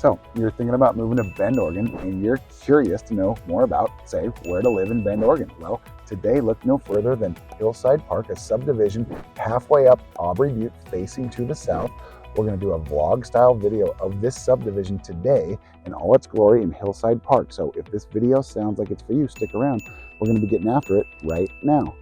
So you're thinking about moving to Bend, Oregon, and you're curious to know more about, say, where to live in Bend, Oregon. Well, today look no further than Hillside Park, a subdivision halfway up Aubrey Butte facing to the south. We're going to do a vlog style video of this subdivision today in all its glory in Hillside Park. So if this video sounds like it's for you, stick around. We're going to be getting after it right now.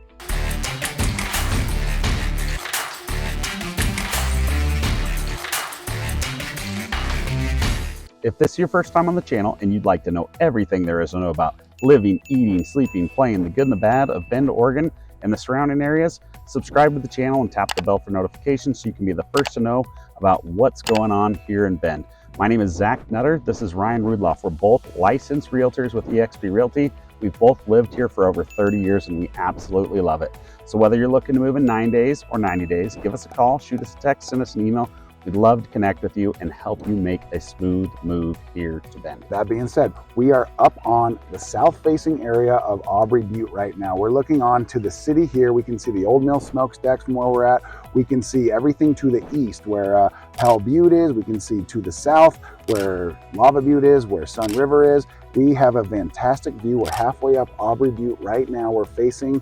If this is your first time on the channel and you'd like to know everything there is to know about living, eating, sleeping, playing, the good and the bad of Bend, Oregon and the surrounding areas, subscribe to the channel and tap the bell for notifications so you can be the first to know about what's going on here in Bend. My name is Zach Nutter. This is Ryan Rudloff. We're both licensed realtors with eXp Realty. We've both lived here for over 30 years and we absolutely love it. So whether you're looking to move in 9 days or 90 days, give us a call, shoot us a text, send us an email. We'd love to connect with you and help you make a smooth move here to Bend. That being said, we are up on the south-facing area of Aubrey Butte right now. We're looking on to the city here. We can see the old mill smokestacks from where we're at. We can see everything to the east where Hell Butte is. We can see to the south where Lava Butte is, where Sun River is. We have a fantastic view. We're halfway up Aubrey Butte right now. We're facing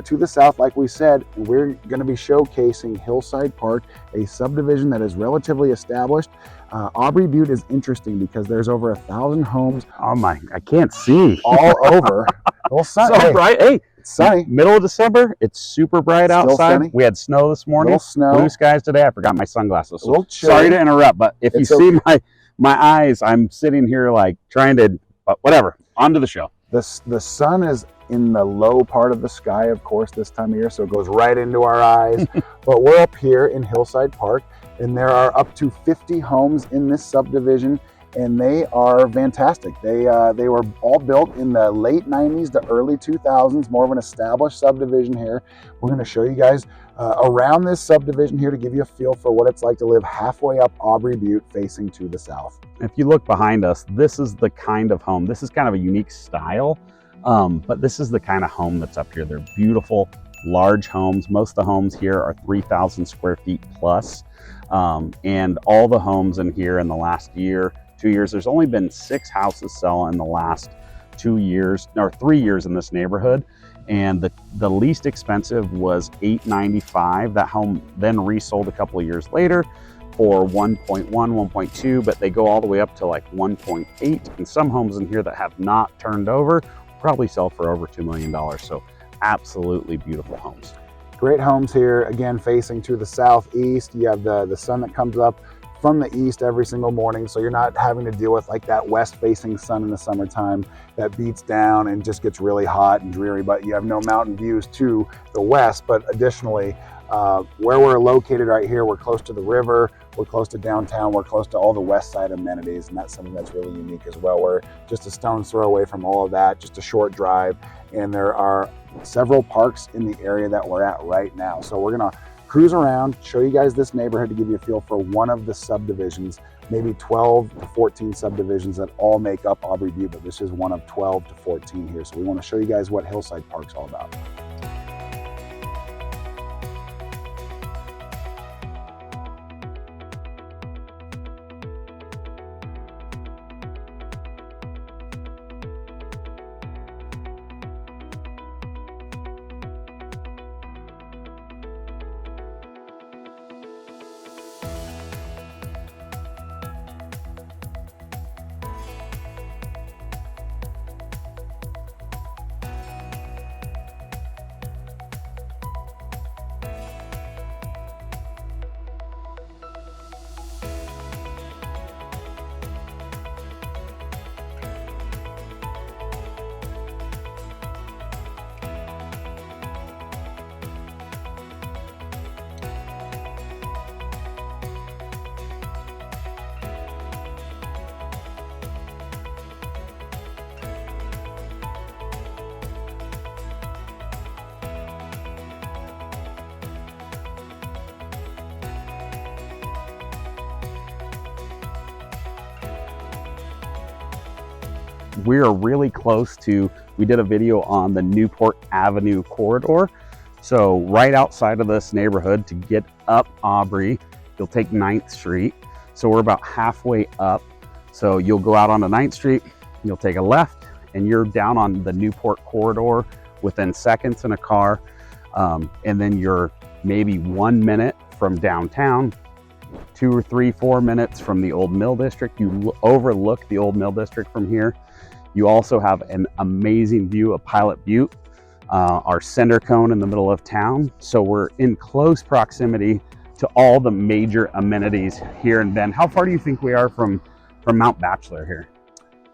to the south, like we said, and we're going to be showcasing Hillside Park, a subdivision that is relatively established. Aubrey Butte is interesting because there's over 1,000 homes. Oh my, I can't see. All over. Well, sunny. So bright. Hey, it's sunny. Middle of December. It's super bright Still outside. sunny. We had snow this morning. Little snow. Blue skies today. I forgot my sunglasses. A little chilly. Sorry to interrupt, but if you see my eyes, I'm sitting here like trying to, but whatever. On to the show. The sun is in the low part of the sky, of course, this time of year, so it goes right into our eyes. But we're up here in Hillside Park, and there are up to 50 homes in this subdivision, and they are fantastic. They were all built in the late 90s to early 2000s, more of an established subdivision here. We're going to show you guys around this subdivision here to give you a feel for what it's like to live halfway up Aubrey Butte facing to the south. If you look behind us, this is the kind of home. This is kind of a unique style, but this is the kind of home that's up here. They're beautiful, large homes. Most of the homes here are 3,000 square feet plus. And all the homes in here in the last year, 2 years, there's only been 6 houses sell in the last 2 years, or 3 years in this neighborhood. And the least expensive was $895. That home then resold a couple of years later for 1.1, 1.2, but they go all the way up to like 1.8. And some homes in here that have not turned over probably sell for over $2 million. So absolutely beautiful homes. Great homes here, again, facing to the southeast. You have the sun that comes up from the east every single morning, so you're not having to deal with like that west-facing sun in the summertime that beats down and just gets really hot and dreary, but you have no mountain views to the west. But additionally, where we're located right here, we're close to the river, we're close to downtown, we're close to all the west side amenities, and that's something that's really unique as well. We're just a stone's throw away from all of that, just a short drive, and there are several parks in the area that we're at right now. So we're gonna cruise around, show you guys this neighborhood to give you a feel for one of the subdivisions, maybe 12 to 14 subdivisions that all make up Aubrey Butte, but this is one of 12 to 14 here. So we want to show you guys what Hillside Park's all about. We are really close to, we did a video on the Newport Avenue corridor. So right outside of this neighborhood, to get up Aubrey, you'll take 9th Street. So we're about halfway up. So you'll go out onto 9th Street, you'll take a left, and you're down on the Newport corridor within seconds in a car. And then you're maybe 1 minute from downtown, 2 or 3, 4 minutes from the old Mill District. You overlook the old Mill District from here. You also have an amazing view of Pilot Butte, our center cone in the middle of town. So we're in close proximity to all the major amenities here in Bend. How far do you think we are from Mount Bachelor here?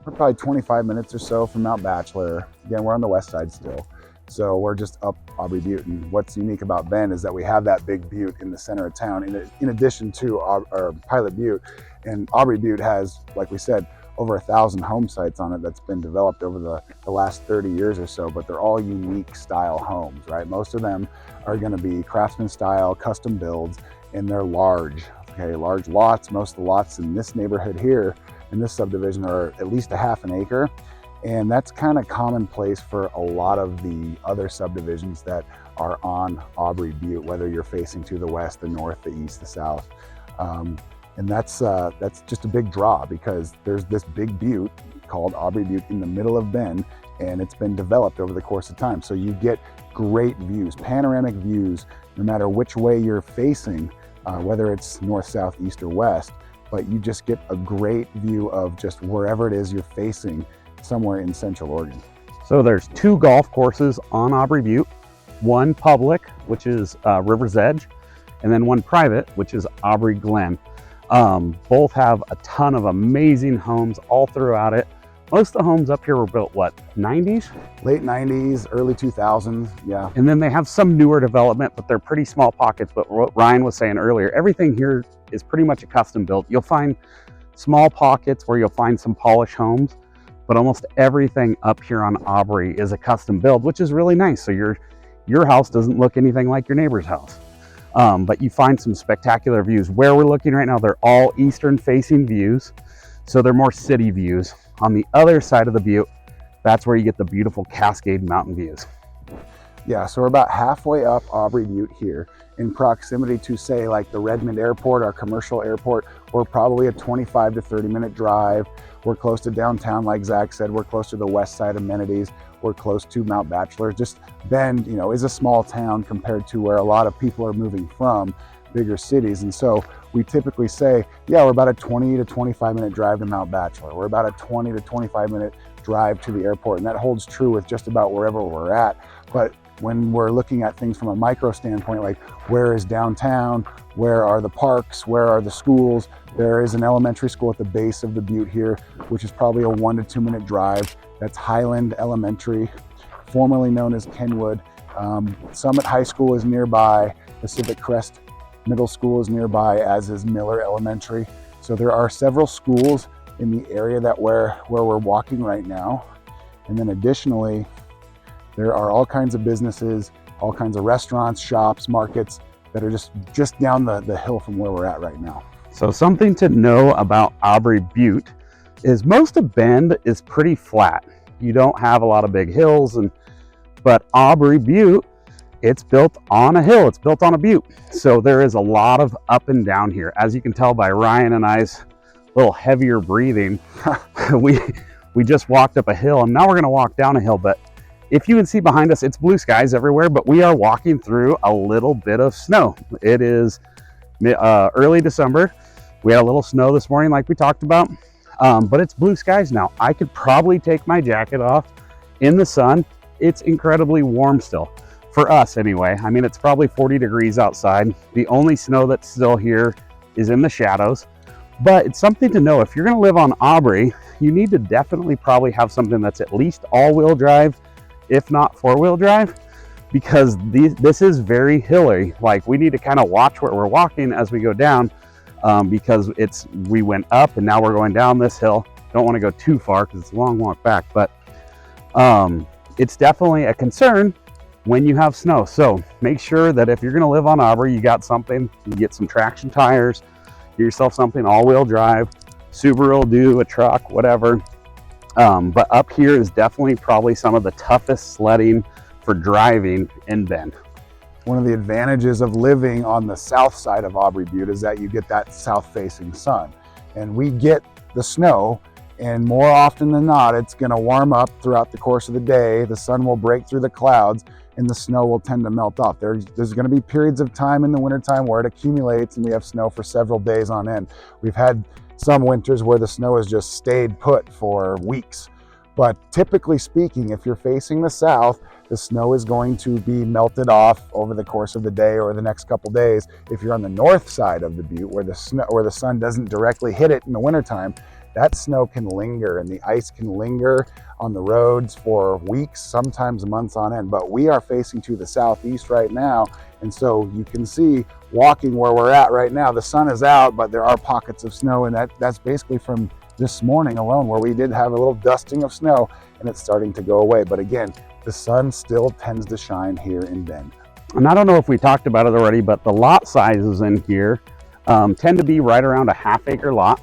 We're probably 25 minutes or so from Mount Bachelor. Again, we're on the west side still. So we're just up Aubrey Butte. And what's unique about Bend is that we have that big butte in the center of town in addition to our Pilot Butte. And Aubrey Butte has, like we said, over 1,000 home sites on it that's been developed over the last 30 years or so, but they're all unique style homes, right? Most of them are gonna be craftsman style, custom builds, and they're large, okay? Large lots. Most of the lots in this neighborhood here, in this subdivision, are at least a half an acre. And that's kind of commonplace for a lot of the other subdivisions that are on Aubrey Butte, whether you're facing to the west, the north, the east, the south. And that's just a big draw because there's this big butte called Aubrey Butte in the middle of Bend, and it's been developed over the course of time. So you get great views, panoramic views, no matter which way you're facing, whether it's north, south, east, or west, but you just get a great view of just wherever it is you're facing somewhere in Central Oregon. So there's 2 golf courses on Aubrey Butte, one public, which is River's Edge, and then one private, which is Aubrey Glen. Both have a ton of amazing homes all throughout it. Most of the homes up here were built, what, 90s? Late 90s, early 2000s, yeah. And then they have some newer development, but they're pretty small pockets. But what Ryan was saying earlier, everything here is pretty much a custom built. You'll find small pockets where you'll find some polished homes, but almost everything up here on Aubrey is a custom build, which is really nice. So your house doesn't look anything like your neighbor's house. But you find some spectacular views. Where we're looking right now, they're all eastern facing views. So they're more city views. On the other side of the butte, that's where you get the beautiful Cascade Mountain views. Yeah, so we're about halfway up Aubrey Butte here in proximity to, say, like the Redmond Airport, our commercial airport. We're probably a 25 to 30 minute drive. We're close to downtown, like Zach said. We're close to the west side amenities. We're close to Mount Bachelor. Just Bend, is a small town compared to where a lot of people are moving from, bigger cities. And so we typically say, yeah, we're about a 20 to 25 minute drive to Mount Bachelor. We're about a 20 to 25 minute drive to the airport. And that holds true with just about wherever we're at. But when we're looking at things from a micro standpoint, like where is downtown, where are the parks, where are the schools, there is an elementary school at the base of the butte here, which is probably a 1 to 2 minute drive. That's Highland Elementary, formerly known as Kenwood. Summit High School is nearby. Pacific Crest Middle School is nearby, as is Miller Elementary. So there are several schools in the area that where we're walking right now. And then additionally, there are all kinds of businesses, all kinds of restaurants, shops, markets that are just down the hill from where we're at right now. So something to know about Aubrey Butte is most of Bend is pretty flat. You don't have a lot of big hills, but Aubrey Butte, it's built on a hill, it's built on a butte. So there is a lot of up and down here. As you can tell by Ryan and I's little heavier breathing, we just walked up a hill and now we're gonna walk down a hill. But if you can see behind us, it's blue skies everywhere, but we are walking through a little bit of snow. It is early December. We had a little snow this morning like we talked about, but it's blue skies now. I could probably take my jacket off in the sun. It's incredibly warm still, for us anyway. I mean, it's probably 40 degrees outside. The only snow that's still here is in the shadows, but it's something to know. If you're gonna live on Aubrey, you need to definitely probably have something that's at least all-wheel drive, if not four-wheel drive, because this is very hilly. Like, we need to kind of watch where we're walking as we go down, because we went up and now we're going down this hill. Don't want to go too far because it's a long walk back, but it's definitely a concern when you have snow. So make sure that if you're going to live on Aubrey, you got something. You get some traction tires, get yourself something all-wheel drive. Subaru will do, a truck, whatever. But up here is definitely probably some of the toughest sledding for driving in Bend. One of the advantages of living on the south side of Aubrey Butte is that you get that south-facing sun. And we get the snow. And more often than not, it's going to warm up throughout the course of the day. The sun will break through the clouds and the snow will tend to melt off. There's going to be periods of time in the wintertime where it accumulates and we have snow for several days on end. We've had some winters where the snow has just stayed put for weeks. But typically speaking, if you're facing the south, the snow is going to be melted off over the course of the day or the next couple days. If you're on the north side of the Butte where the sun doesn't directly hit it in the wintertime, that snow can linger and the ice can linger on the roads for weeks, sometimes months on end. But we are facing to the southeast right now. And so you can see walking where we're at right now, the sun is out, but there are pockets of snow. And that's basically from this morning alone where we did have a little dusting of snow and it's starting to go away. But again, the sun still tends to shine here in Bend. And I don't know if we talked about it already, but the lot sizes in here tend to be right around a half-acre lot.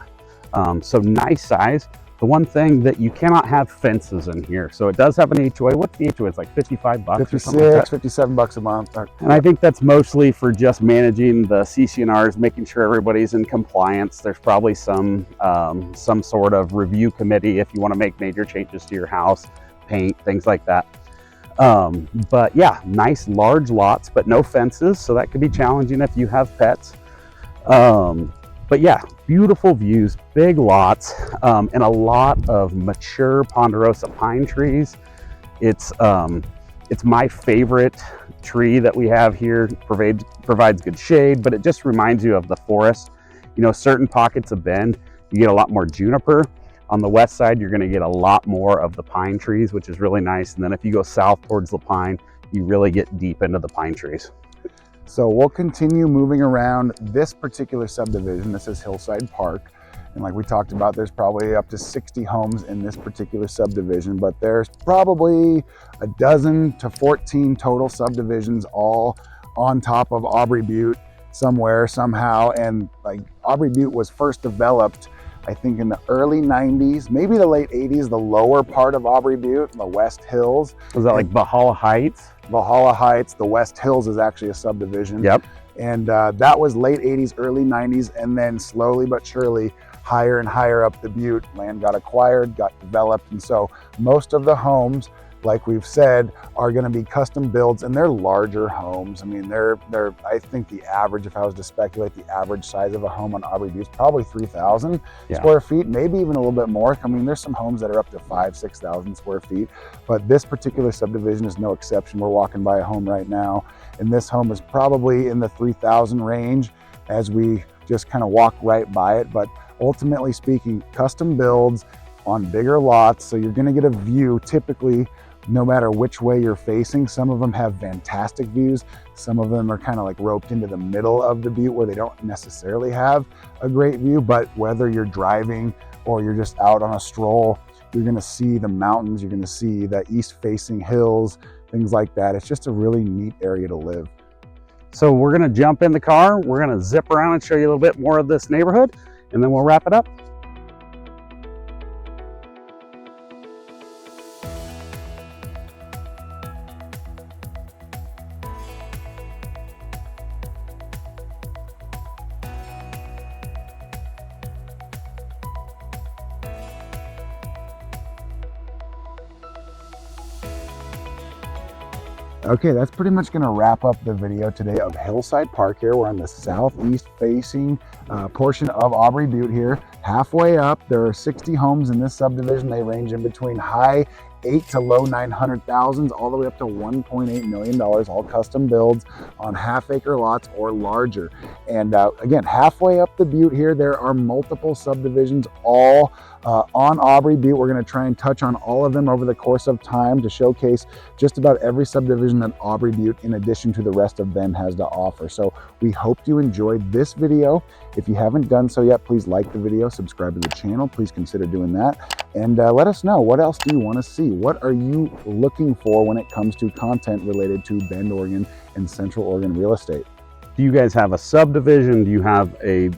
So nice size. The one thing that you cannot have fences in here. So it does have an HOA. What's the HOA? It's like 55 bucks 56, or something like that. $57 a month. And I think that's mostly for just managing the CC&Rs, making sure everybody's in compliance. There's probably some sort of review committee if you want to make major changes to your house, paint, things like that. But yeah, nice large lots, but no fences. So that could be challenging if you have pets. But yeah, beautiful views, big lots, and a lot of mature ponderosa pine trees. It's my favorite tree that we have here. Provides good shade, but it just reminds you of the forest. You know, certain pockets of Bend, you get a lot more juniper. On the west side, you're gonna get a lot more of the pine trees, which is really nice. And then if you go south towards La Pine, you really get deep into the pine trees. So we'll continue moving around this particular subdivision. This is Hillside Park. And like we talked about, there's probably up to 60 homes in this particular subdivision, but there's probably a dozen to 14 total subdivisions all on top of Aubrey Butte somewhere, somehow. And like Aubrey Butte was first developed, I think in the early 90s, maybe the late 80s, the lower part of Aubrey Butte, the West Hills. Was that like Valhalla Heights? Valhalla Heights, the West Hills is actually a subdivision. Yep. And that was late 80s, early 90s, and then slowly but surely, higher and higher up the Butte, land got acquired, got developed. And so most of the homes, like we've said, are going to be custom builds, and they're larger homes. I mean, they're I think the average, if I was to speculate, the average size of a home on Aubrey Butte is probably 3,000 square feet, maybe even a little bit more. I mean, there's some homes that are up to 5,000, 6,000 square feet, but this particular subdivision is no exception. We're walking by a home right now, and this home is probably in the 3,000 range as we just kind of walk right by it. But ultimately speaking, custom builds on bigger lots, so you're going to get a view typically no matter which way you're facing. Some of them have fantastic views. Some of them are kind of like roped into the middle of the Butte where they don't necessarily have a great view, but whether you're driving or you're just out on a stroll, you're gonna see the mountains, you're gonna see the east-facing hills, things like that. It's just a really neat area to live. So we're gonna jump in the car, we're gonna zip around and show you a little bit more of this neighborhood, and then we'll wrap it up. Okay, that's pretty much going to wrap up the video today of Hillside Park here. We're on the southeast facing portion of Aubrey Butte here. Halfway up, there are 60 homes in this subdivision. They range in between high 8 to low 900,000s, all the way up to $1.8 million, all custom builds on half-acre lots or larger. And again, halfway up the Butte here, there are multiple subdivisions all on Aubrey Butte. We're going to try and touch on all of them over the course of time to showcase just about every subdivision that Aubrey Butte, in addition to the rest of Bend, has to offer. So we hope you enjoyed this video. If you haven't done so yet, please like the video, subscribe to the channel. Please consider doing that. And let us know, what else do you want to see? What are you looking for when it comes to content related to Bend, Oregon and Central Oregon real estate? Do you guys have a subdivision? Do you have a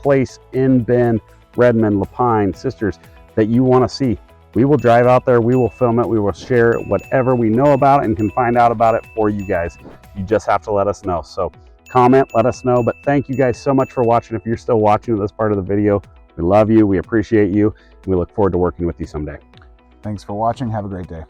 place in Bend, Redmond, La Pine, Sisters that you want to see? We will drive out there, we will film it, we will share it, whatever we know about it and can find out about it for you guys. You just have to let us know. So comment, let us know. But thank you guys so much for watching. If you're still watching this part of the video, We love you. We appreciate you. We look forward to working with you someday. Thanks for watching. Have a great day.